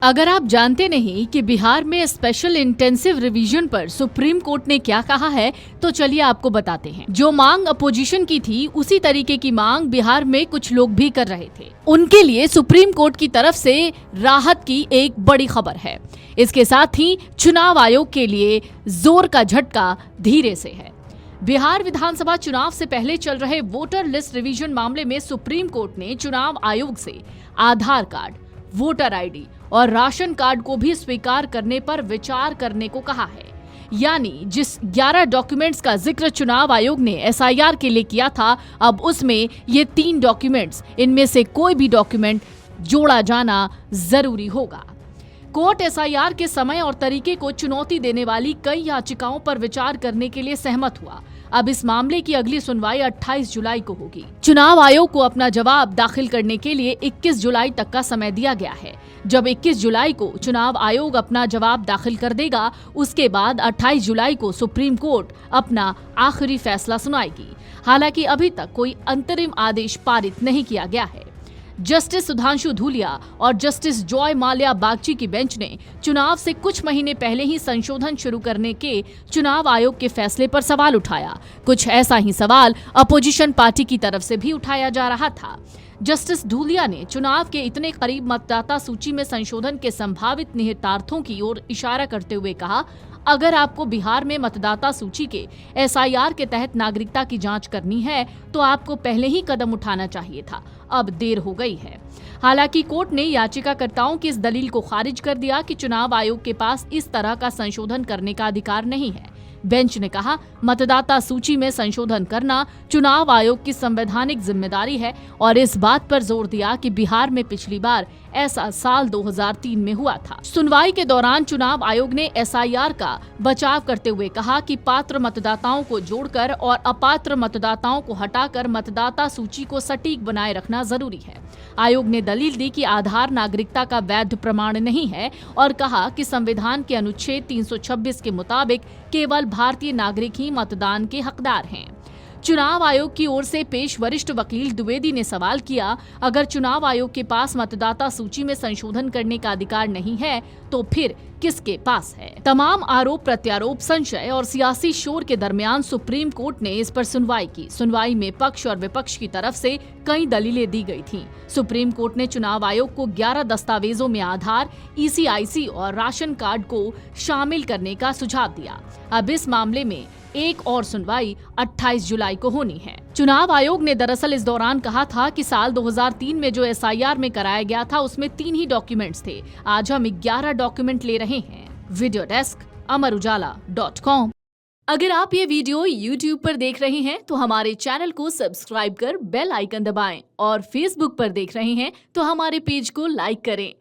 अगर आप जानते नहीं कि बिहार में स्पेशल इंटेंसिव रिवीजन पर सुप्रीम कोर्ट ने क्या कहा है, तो चलिए आपको बताते हैं। जो मांग अपोजिशन की थी, उसी तरीके की मांग बिहार में कुछ लोग भी कर रहे थे। उनके लिए सुप्रीम कोर्ट की तरफ से राहत की एक बड़ी खबर है। इसके साथ ही चुनाव आयोग के लिए जोर का झटका धीरे से है। बिहार विधानसभा चुनाव से पहले चल रहे वोटर लिस्ट रिवीजन मामले में सुप्रीम कोर्ट ने चुनाव आयोग से आधार कार्ड, वोटर आईडी और राशन कार्ड को भी स्वीकार करने पर विचार करने को कहा है। यानी जिस 11 डॉक्यूमेंट्स का जिक्र चुनाव आयोग ने एसआईआर के लिए किया था, अब उसमें ये 3 डॉक्यूमेंट्स, इनमें से कोई भी डॉक्यूमेंट जोड़ा जाना जरूरी होगा। कोर्ट एसआईआर के समय और तरीके को चुनौती देने वाली कई याचिकाओं पर विचार करने के लिए सहमत हुआ। अब इस मामले की अगली सुनवाई 28 जुलाई को होगी। चुनाव आयोग को अपना जवाब दाखिल करने के लिए 21 जुलाई तक का समय दिया गया है। जब 21 जुलाई को चुनाव आयोग अपना जवाब दाखिल कर देगा, उसके बाद 28 जुलाई को सुप्रीम कोर्ट अपना आखिरी फैसला सुनाएगी। हालांकि अभी तक कोई अंतरिम आदेश पारित नहीं किया गया है। जस्टिस सुधांशु धूलिया और जस्टिस जॉय माल्या बागची की बेंच ने चुनाव से कुछ महीने पहले ही संशोधन शुरू करने के चुनाव आयोग के फैसले पर सवाल उठाया। कुछ ऐसा ही सवाल अपोजिशन पार्टी की तरफ से भी उठाया जा रहा था। जस्टिस धूलिया ने चुनाव के इतने करीब मतदाता सूची में संशोधन के संभावित निहितार्थों की ओर इशारा करते हुए कहा, अगर आपको बिहार में मतदाता सूची के एसआईआर के तहत नागरिकता की जांच करनी है, तो आपको पहले ही कदम उठाना चाहिए था। अब देर हो गई है। हालांकि कोर्ट ने याचिकाकर्ताओं की इस दलील को खारिज कर दिया कि चुनाव आयोग के पास इस तरह का संशोधन करने का अधिकार नहीं है। बेंच ने कहा, मतदाता सूची में संशोधन करना चुनाव आयोग की संवैधानिक जिम्मेदारी है और इस बात पर जोर दिया कि बिहार में पिछली बार ऐसा साल 2003 में हुआ था। सुनवाई के दौरान चुनाव आयोग ने एसआईआर का बचाव करते हुए कहा कि पात्र मतदाताओं को जोड़कर और अपात्र मतदाताओं को हटाकर मतदाता सूची को सटीक बनाए रखना जरूरी है। आयोग ने दलील दी कि आधार नागरिकता का वैध प्रमाण नहीं है और कहा कि संविधान के अनुच्छेद 326 के मुताबिक केवल भारतीय नागरिक ही मतदान के हकदार हैं। चुनाव आयोग की ओर से पेश वरिष्ठ वकील द्विवेदी ने सवाल किया, अगर चुनाव आयोग के पास मतदाता सूची में संशोधन करने का अधिकार नहीं है, तो फिर किसके पास है? तमाम आरोप प्रत्यारोप, संशय और सियासी शोर के दरमियान सुप्रीम कोर्ट ने इस पर सुनवाई की। सुनवाई में पक्ष और विपक्ष की तरफ से कई दलीलें दी गई थीं। सुप्रीम कोर्ट ने चुनाव आयोग को 11 दस्तावेजों में आधार, ईसीआईसी और राशन कार्ड को शामिल करने का सुझाव दिया। अब इस मामले में एक और सुनवाई 28 जुलाई को होनी है। चुनाव आयोग ने दरअसल इस दौरान कहा था कि साल 2003 में जो एसआईआर में कराया गया था, उसमें 3 ही डॉक्यूमेंट्स थे। आज हम 11 डॉक्यूमेंट ले रहे हैं। Video desk amarujala.com। अगर आप ये वीडियो YouTube पर देख रहे हैं तो हमारे चैनल को सब्सक्राइब कर बेल आइकन दबाएं और Facebook पर देख रहे हैं तो हमारे पेज को लाइक करें।